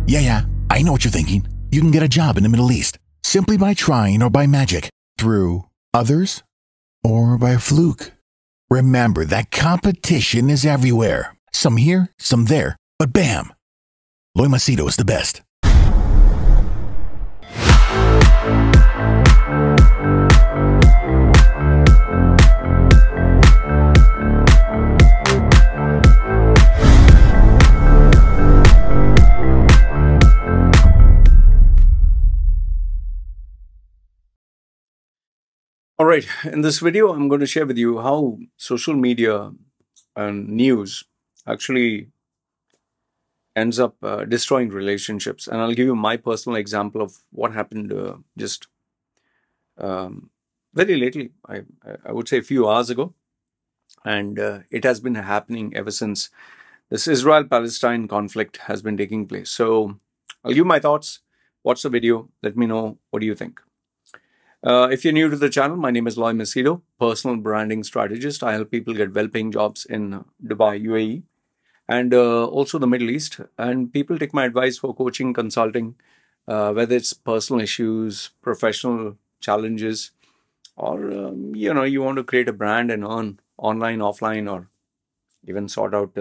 Yeah, I know what you're thinking. You can get a job in the Middle East simply by trying or by magic, through others, or by fluke. Remember that competition is everywhere. Some here, some there, but bam! Loy Machedo is the best. All right, in this video, I'm going to share with you how social media and news actually ends up destroying relationships. And I'll give you my personal example of what happened just very lately, I would say a few hours ago. And it has been happening ever since this Israel-Palestine conflict has been taking place. So I'll give my thoughts. Watch the video. Let me know, what do you think? If you're new to the channel, my name is Loy Machedo, personal branding strategist. I help people get well-paying jobs in Dubai, UAE, and also the Middle East. And people take my advice for coaching, consulting, whether it's personal issues, professional challenges, or you want to create a brand and earn online, offline, or even sort out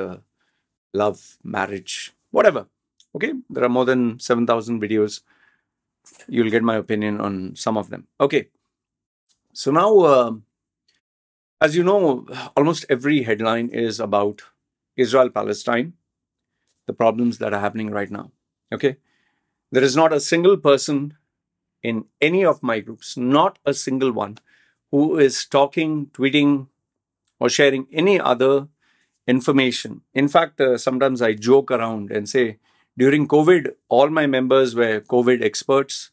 love, marriage, whatever. Okay, there are more than 7,000 videos. You'll get my opinion on some of them. Okay, so now, as you know, almost every headline is about Israel-Palestine, the problems that are happening right now. Okay, there is not a single person in any of my groups, not a single one, who is talking, tweeting, or sharing any other information. In fact, sometimes I joke around and say, during COVID, all my members were COVID experts.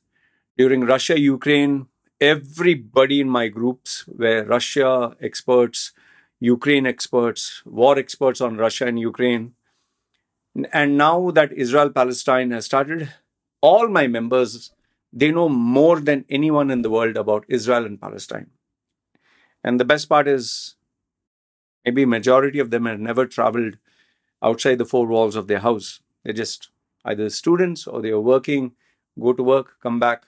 During Russia-Ukraine, everybody in my groups were Russia experts, Ukraine experts, war experts on Russia and Ukraine. And now that Israel-Palestine has started, all my members, they know more than anyone in the world about Israel and Palestine. And the best part is, maybe majority of them have never traveled outside the four walls of their house. They're just either students or they are working, go to work, come back.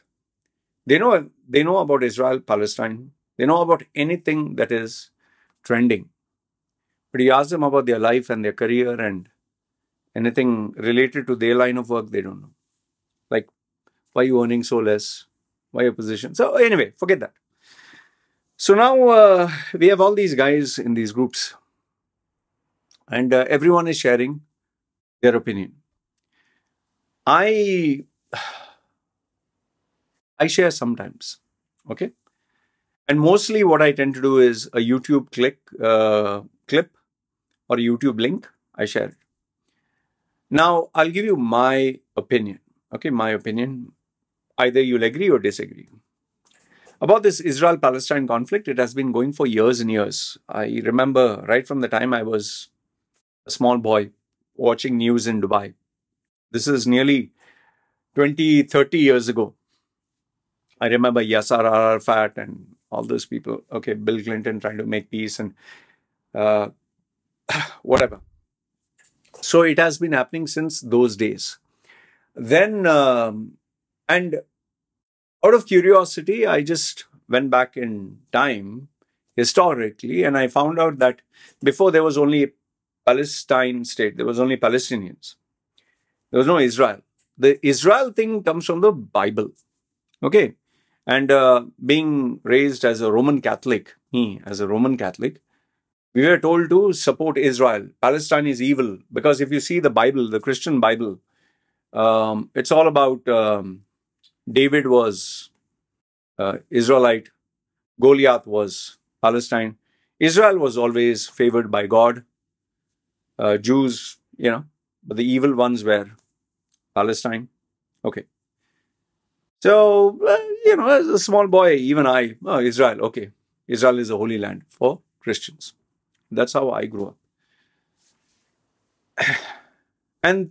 They know about Israel, Palestine. They know about anything that is trending. But you ask them about their life and their career and anything related to their line of work, they don't know. Like, why are you earning so less? Why your position? So anyway, forget that. So now we have all these guys in these groups. And everyone is sharing their opinion. I share sometimes, okay? And mostly what I tend to do is a YouTube clip or a YouTube link, I share it. Now, I'll give you my opinion, okay? My opinion. Either you'll agree or disagree. About this Israel-Palestine conflict, it has been going for years and years. I remember right from the time I was a small boy watching news in Dubai. This is nearly 20, 30 years ago. I remember Yasser Arafat and all those people. Okay, Bill Clinton trying to make peace and whatever. So it has been happening since those days. Then, and out of curiosity, I just went back in time historically, and I found out that before there was only Palestine state, there was only Palestinians. There was no Israel. The Israel thing comes from the Bible. Okay. And being raised as a Roman Catholic, me as a Roman Catholic, we were told to support Israel. Palestine is evil. Because if you see the Bible, the Christian Bible, it's all about David was Israelite. Goliath was Palestine. Israel was always favored by God. Jews, but the evil ones were Palestine. Okay. So, as a small boy, even Israel, okay. Israel is a holy land for Christians. That's how I grew up. And,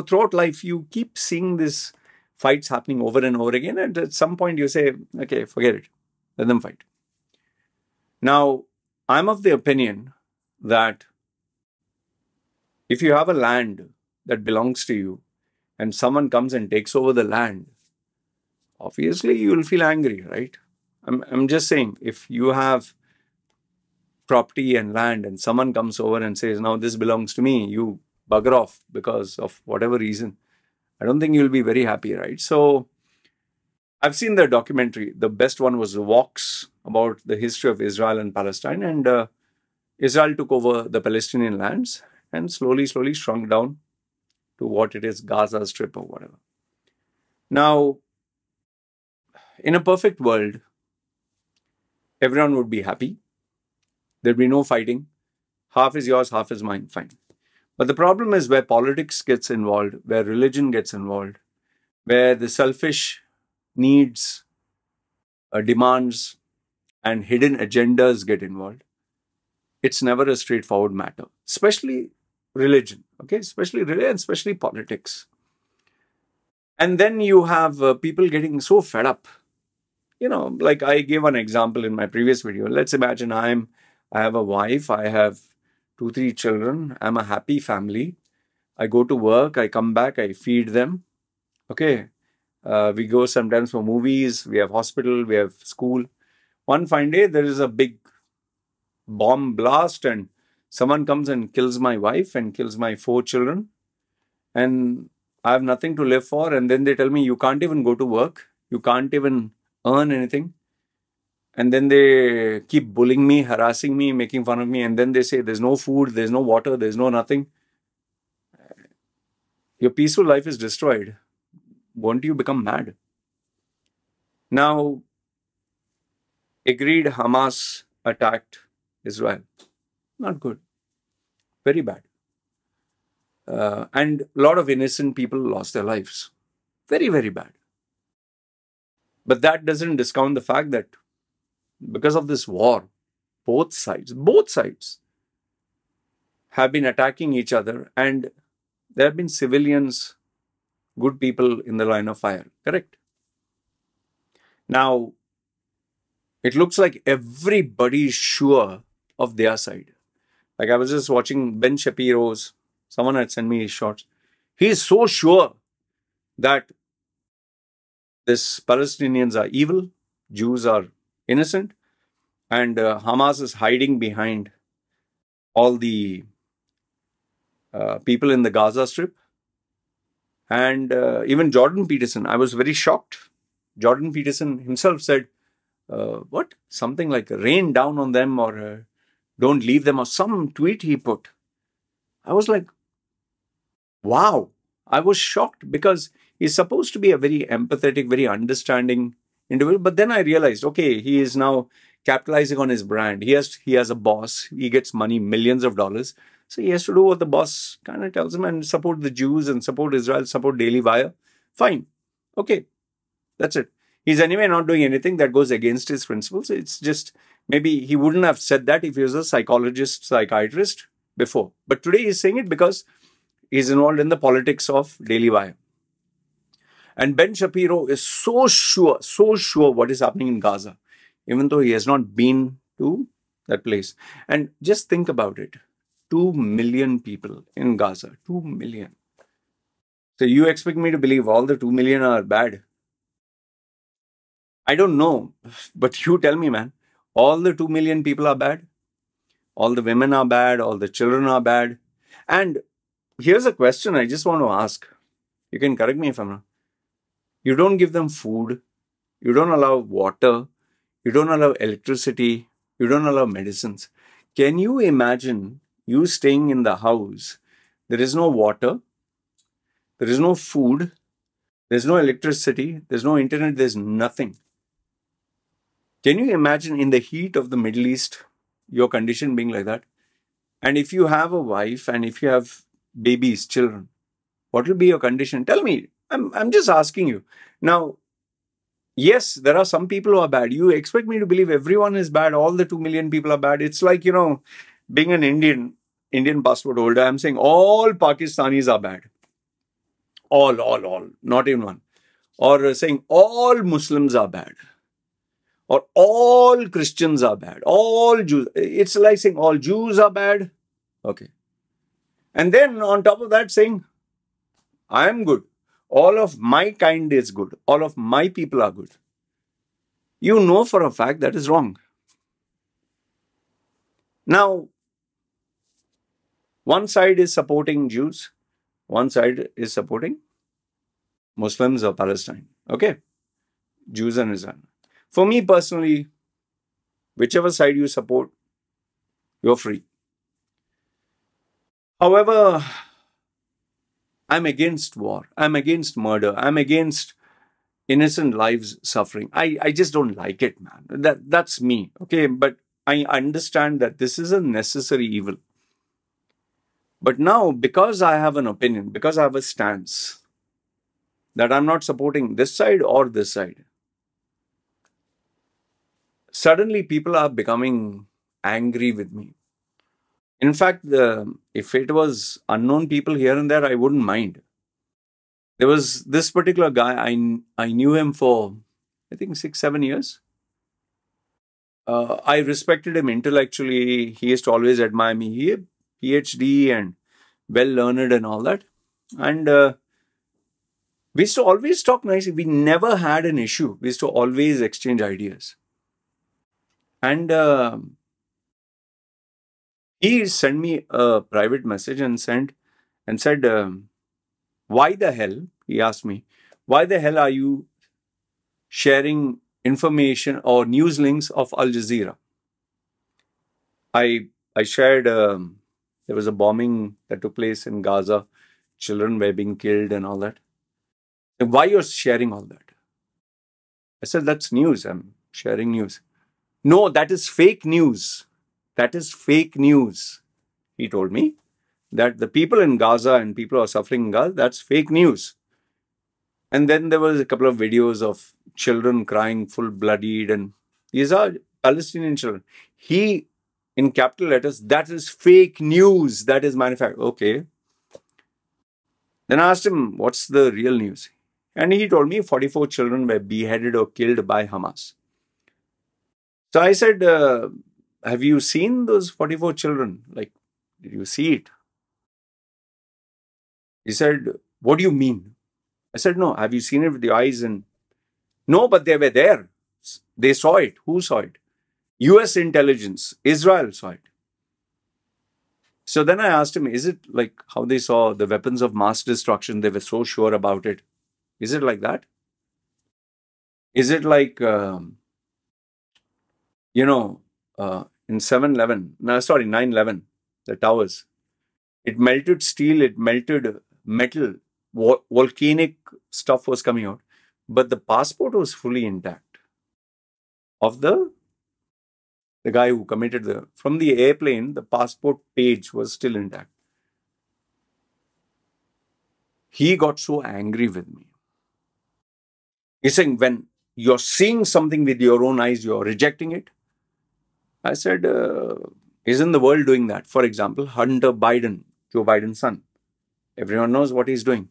throughout life, you keep seeing these fights happening over and over again. And at some point you say, okay, forget it. Let them fight. Now, I'm of the opinion that if you have a land that belongs to you and someone comes and takes over the land, obviously you will feel angry, right? I'm just saying, if you have property and land and someone comes over and says, now this belongs to me, you bugger off because of whatever reason, I don't think you'll be very happy, right? So I've seen the documentary. The best one was Vox, about the history of Israel and Palestine. And Israel took over the Palestinian lands and slowly shrunk down to what it is, Gaza Strip or whatever. Now, in a perfect world, everyone would be happy. There'd be no fighting. Half is yours, half is mine. Fine. But the problem is where politics gets involved, where religion gets involved, where the selfish needs, demands, and hidden agendas get involved. It's never a straightforward matter, especially religion, okay? Especially religion, especially politics. And then you have people getting so fed up. You know, like I gave an example in my previous video. Let's imagine I have a wife, I have 2-3 children, I'm a happy family. I go to work, I come back, I feed them. Okay. We go sometimes for movies, we have hospital, we have school. One fine day, there is a big bomb blast and someone comes and kills my wife and kills my 4 children. And I have nothing to live for. And then they tell me, you can't even go to work. You can't even earn anything. And then they keep bullying me, harassing me, making fun of me. And then they say, there's no food, there's no water, there's no nothing. Your peaceful life is destroyed. Won't you become mad? Now, agreed, Hamas attacked Israel. Not good. Very bad. And a lot of innocent people lost their lives. Very, very bad. But that doesn't discount the fact that because of this war, both sides have been attacking each other, and there have been civilians, good people in the line of fire, correct? Now, it looks like everybody is sure of their side. Like I was just watching Ben Shapiro's, someone had sent me his shorts. He is so sure that these Palestinians are evil, Jews are innocent, and Hamas is hiding behind all the people in the Gaza Strip. And even Jordan Peterson, I was very shocked. Jordan Peterson himself said, what? Something like rain down on them, or don't leave them, or some tweet he put. I was like, wow. I was shocked because he's supposed to be a very empathetic, very understanding individual. But then I realized, okay, he is now capitalizing on his brand. He has a boss. He gets money, millions of dollars. So he has to do what the boss kind of tells him and support the Jews and support Israel, support Daily Wire. Fine. Okay. That's it. He's anyway not doing anything that goes against his principles. It's just, maybe he wouldn't have said that if he was a psychologist, psychiatrist before. But today he's saying it because he's involved in the politics of Daily Wire. And Ben Shapiro is so sure what is happening in Gaza, even though he has not been to that place. And just think about it. 2 million people in Gaza. 2 million. So you expect me to believe all the 2 million are bad? I don't know. But you tell me, man. All the 2 million people are bad? All the women are bad? All the children are bad? And here's a question I just want to ask. You can correct me if I'm wrong. You don't give them food. You don't allow water. You don't allow electricity. You don't allow medicines. Can you imagine you staying in the house? There is no water. There is no food. There's no electricity. There's no internet. There's nothing. Can you imagine in the heat of the Middle East, your condition being like that? And if you have a wife and if you have babies, children, what will be your condition? Tell me. I'm just asking you. Now, yes, there are some people who are bad. You expect me to believe everyone is bad. All the 2 million people are bad. It's like, you know, being an Indian passport holder. I'm saying all Pakistanis are bad. All. Not even one. Or saying all Muslims are bad. Or all Christians are bad. All Jews. It's like saying all Jews are bad. Okay. And then on top of that saying, I am good. all of my kind is good, all of my people are good, you know for a fact that is wrong. Now, one side is supporting Jews, one side is supporting Muslims or Palestine. Okay? Jews and Israel. For me personally, whichever side you support, you're free. However, I'm against war. I'm against murder. I'm against innocent lives suffering. I just don't like it, man. That's me. Okay? But I understand that this is a necessary evil. But now, because I have an opinion, because I have a stance, that I'm not supporting this side or this side, suddenly people are becoming angry with me. In fact, if it was unknown people here and there, I wouldn't mind. There was this particular guy, I knew him for, I think, 6-7 years. I respected him intellectually. He used to always admire me. He had PhD and well learned and all that. And we used to always talk nicely. We never had an issue. We used to always exchange ideas. And he sent me a private message and said, why the hell, he asked me, why the hell are you sharing information or news links of Al Jazeera? I shared, there was a bombing that took place in Gaza. Children were being killed and all that. Why you're sharing all that? I said, that's news. I'm sharing news. No, that is fake news. That is fake news. He told me that the people in Gaza and people who are suffering in Gaza, that's fake news. And then there was a couple of videos of children crying full bloodied, and these are Palestinian children. He, in capital letters, that is fake news. That is manufactured. Okay. Then I asked him, what's the real news? And he told me 44 children were beheaded or killed by Hamas. So I said, have you seen those 44 children? Like, did you see it? He said, what do you mean? I said, no, have you seen it with your eyes? And no, but they were there. They saw it. Who saw it? US intelligence. Israel saw it. So then I asked him, is it like how they saw the weapons of mass destruction? They were so sure about it. Is it like that? Is it like, in 7/11, no, sorry, 9/11, the towers, it melted steel, it melted metal, volcanic stuff was coming out, but the passport was fully intact of the guy who committed from the airplane, the passport page was still intact. He got so angry with me. He's saying, when you're seeing something with your own eyes, you're rejecting it. I said, isn't the world doing that? For example, Hunter Biden, Joe Biden's son. Everyone knows what he's doing.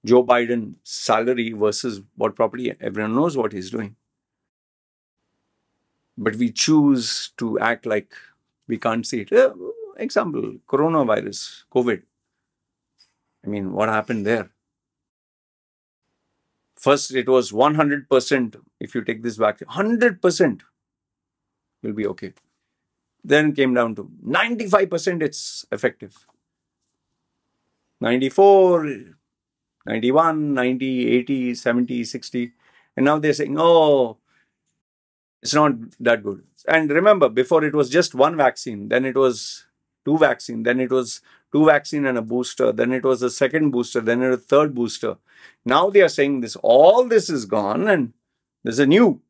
Joe Biden's salary versus what property, everyone knows what he's doing. But we choose to act like we can't see it. Example, coronavirus, COVID. I mean, what happened there? First, it was 100%. If you take this vaccine, 100% will be okay. Then it came down to 95% it's effective. 94, 91, 90, 80, 70, 60. And now they're saying, oh, it's not that good. And remember, before it was just one vaccine, then it was two vaccine, then it was two vaccine and a booster, then it was a second booster, then it was a third booster. Now they are saying all this is gone and there's a new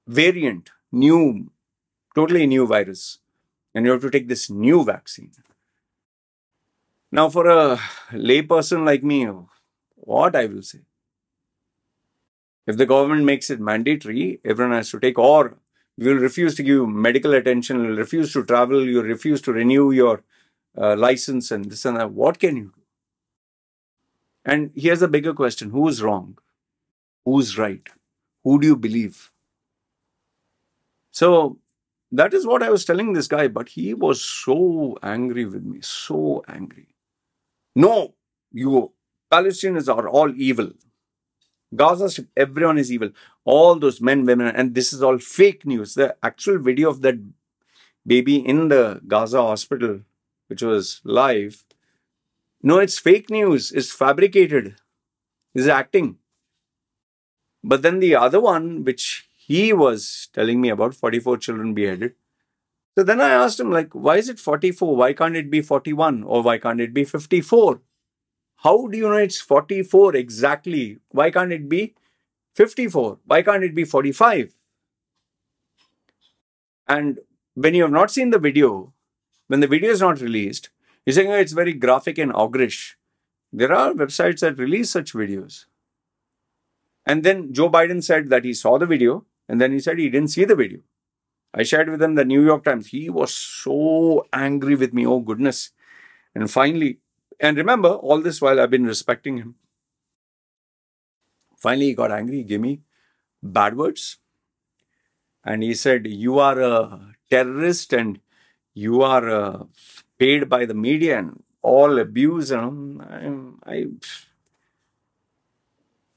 variant, totally new virus. And you have to take this new vaccine. Now for a layperson like me, what I will say? If the government makes it mandatory, everyone has to take, or we will refuse to give you medical attention, we will refuse to travel, you refuse to renew your license and this and that, what can you do? And here's the bigger question, who's wrong? Who's right? Who do you believe? So that is what I was telling this guy, but he was so angry with me, so angry. No, Palestinians are all evil. Gaza Strip, everyone is evil. All those men, women, and this is all fake news. The actual video of that baby in the Gaza hospital, which was live, no, it's fake news. It's fabricated. It's acting. But then the other one, which he was telling me about, 44 children beheaded. So then I asked him, like, why is it 44? Why can't it be 41? Or why can't it be 54? How do you know it's 44 exactly? Why can't it be 54? Why can't it be 45? And when you have not seen the video, when the video is not released, you're saying, oh, it's very graphic and augurish. There are websites that release such videos. And then Joe Biden said that he saw the video, and then he said he didn't see the video. I shared with him the New York Times. He was so angry with me. Oh, goodness. And finally, and remember, all this while I've been respecting him. Finally, he got angry. He gave me bad words. And he said, you are a terrorist and you are paid by the media and all abuse. And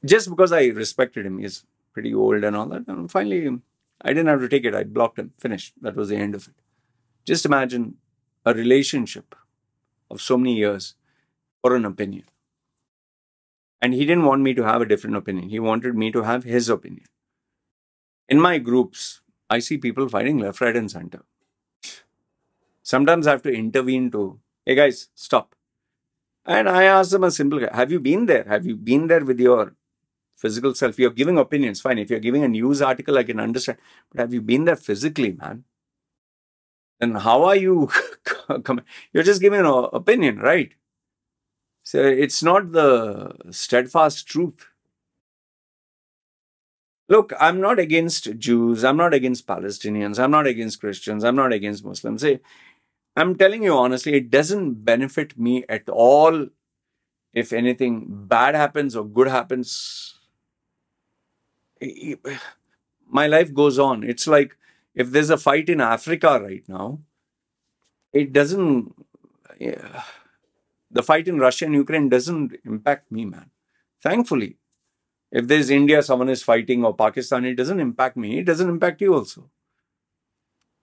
just because I respected him, he's pretty old and all that. And finally, I didn't have to take it. I blocked him. Finished. That was the end of it. Just imagine a relationship of so many years for an opinion. And he didn't want me to have a different opinion. He wanted me to have his opinion. In my groups, I see people fighting left, right, and center. Sometimes I have to intervene to, hey guys, stop. And I ask them a simple question. Have you been there? Have you been there with your physical self? You're giving opinions, fine. If you're giving a news article, I can understand. But have you been there physically, man? Then how are you? You're just giving an opinion, right? So it's not the steadfast truth. Look, I'm not against Jews. I'm not against Palestinians. I'm not against Christians. I'm not against Muslims. I'm telling you honestly, it doesn't benefit me at all if anything bad happens or good happens. My life goes on. It's like if there's a fight in Africa right now, it doesn't... The fight in Russia and Ukraine doesn't impact me, man. Thankfully. If there's India, someone is fighting, or Pakistan, it doesn't impact me. It doesn't impact you also.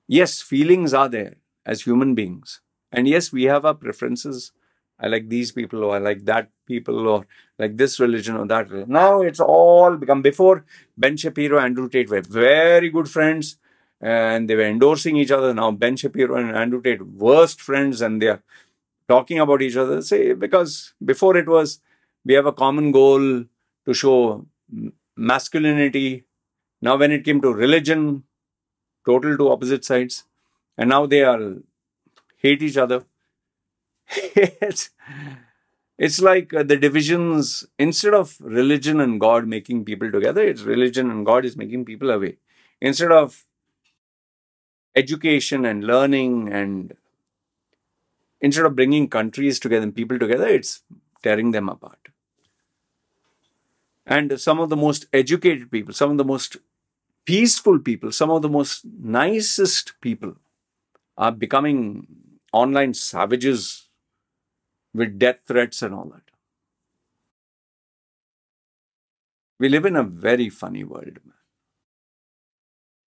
Yes, feelings are there as human beings. And yes, we have our preferences. I like these people, or I like that people, or like this religion or that religion. Now it's all become... Before, Ben Shapiro and Andrew Tate were very good friends and they were endorsing each other. Now Ben Shapiro and Andrew Tate, worst friends, and they are talking about each other. Say, because before it was, we have a common goal to show masculinity. Now when it came to religion, total two opposite sides. And now they are hate each other. it's like the divisions, instead of religion and God making people together, it's religion and God is making people away. Instead of education and learning, and instead of bringing countries together and people together, it's tearing them apart. And some of the most educated people, some of the most peaceful people, some of the most nicest people are becoming online savages with death threats and all that. We live in a very funny world, man.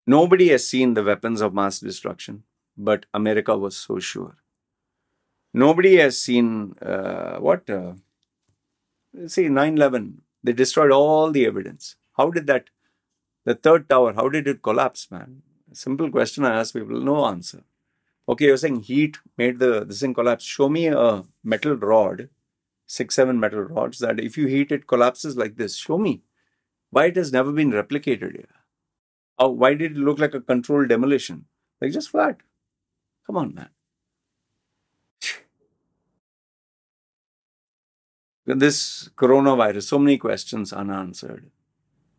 Nobody has seen the weapons of mass destruction, but America was so sure. Nobody has seen see, 9/11. They destroyed all the evidence. How did that, the third tower, how did it collapse, man? A simple question I ask people, no answer. Okay, you're saying heat made this thing collapse. Show me a metal rod, 6, 7 metal rods, that if you heat it collapses like this. Show me. Why it has never been replicated here? Why did it look like a controlled demolition? Like just flat. Come on, man. This coronavirus, so many questions unanswered.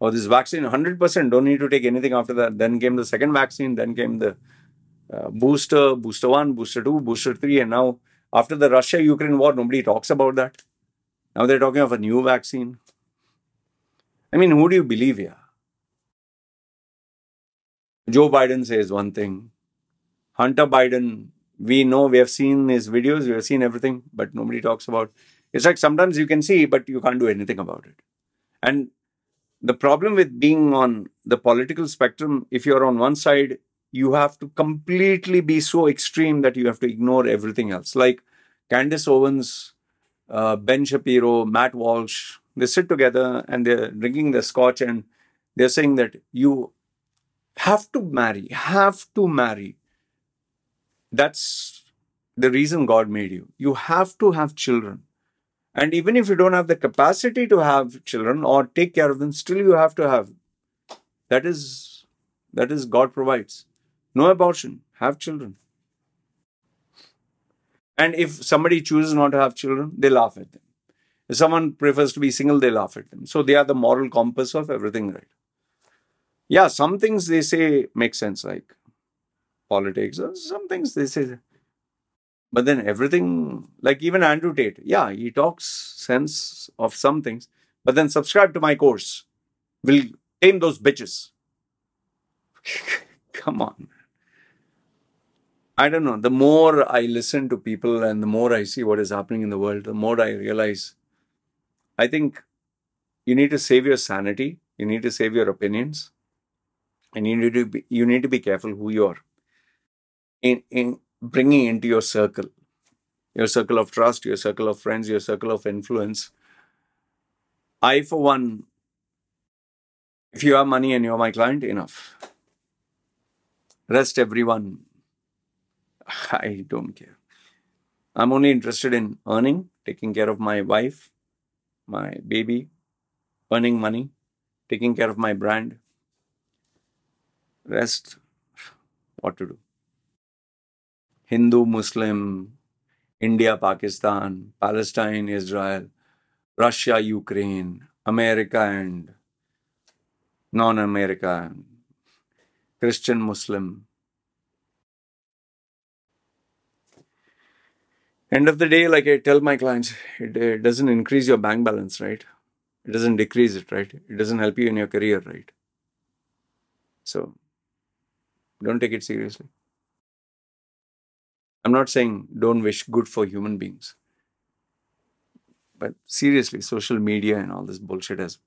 Or this vaccine, 100%, don't need to take anything after that. Then came the second vaccine, then came the booster 1, booster 2, booster 3, and now after the Russia-Ukraine war, nobody talks about that. Now they're talking of a new vaccine. I mean, who do you believe here? Joe Biden says one thing. Hunter Biden, we know, we have seen his videos, we have seen everything, but nobody talks about It's like sometimes you can see, but you can't do anything about it. And the problem with being on the political spectrum, if you're on one side, you have to completely be so extreme that you have to ignore everything else. Like Candace Owens, Ben Shapiro, Matt Walsh, they sit together and they're drinking their scotch and they're saying that you have to marry, have to marry. That's the reason God made you. You have to have children. And even if you don't have the capacity to have children or take care of them, still you have to have. That is God provides. No abortion, have children. And if somebody chooses not to have children, they laugh at them. If someone prefers to be single, they laugh at them. So they are the moral compass of everything, right? Yeah, some things they say make sense, like politics, or some things they say. But then everything, like even Andrew Tate, yeah, he talks sense of some things. But then subscribe to my course. We'll tame those bitches. Come on. I don't know. The more I listen to people and the more I see what is happening in the world, the more I realize, I think you need to save your sanity. You need to save your opinions. And you need to be careful who you are in bringing into your circle of trust, your circle of friends, your circle of influence. I, for one, if you have money and you're my client, enough. Rest everyone, I don't care. I'm only interested in earning, taking care of my wife, my baby, earning money, taking care of my brand. Rest, what to do? Hindu, Muslim, India, Pakistan, Palestine, Israel, Russia, Ukraine, America and non-America, Christian, Muslim. End of the day, like I tell my clients, it doesn't increase your bank balance, right? It doesn't decrease it, right? It doesn't help you in your career, right? So, don't take it seriously. I'm not saying don't wish good for human beings. But seriously, social media and all this bullshit has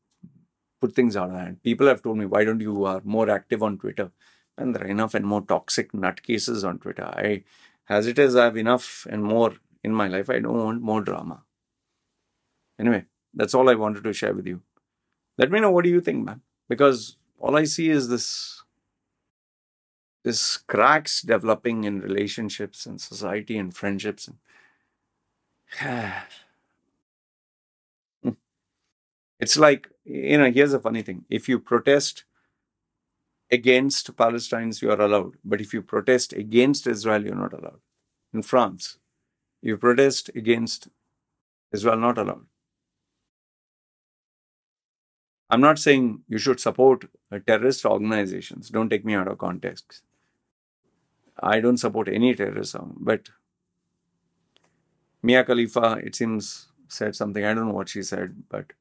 put things out of hand. People have told me, why don't you are more active on Twitter? And there are enough and more toxic nutcases on Twitter. As it is, I have enough and more in my life. I don't want more drama. Anyway, that's all I wanted to share with you. Let me know, what do you think, man? Because all I see is this cracks developing in relationships and society and friendships. It's like, here's a funny thing. If you protest against Palestinians, you are allowed. But if you protest against Israel, you're not allowed. In France, you protest against Israel, not allowed. I'm not saying you should support terrorist organizations. Don't take me out of context. I don't support any terrorism. But Mia Khalifa, it seems, said something. I don't know what she said, but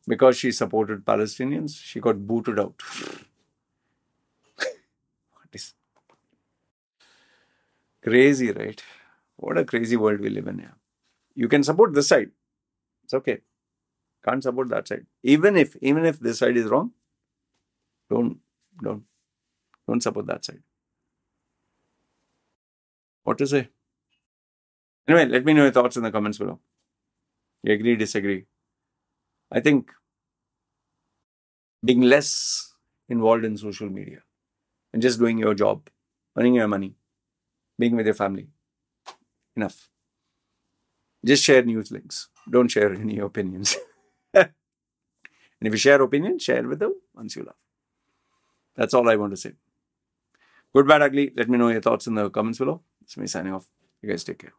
because she supported Palestinians, she got booted out. What is crazy, right? What a crazy world we live in here. You can support this side. It's okay. Can't support that side. Even if this side is wrong, don't support that side. What to say? Anyway, let me know your thoughts in the comments below. You agree, disagree? I think being less involved in social media and just doing your job, earning your money, being with your family, enough. Just share news links. Don't share any opinions. And if you share opinions, share with the ones you love. That's all I want to say. Good, bad, ugly. Let me know your thoughts in the comments below. It's me signing off. You guys take care.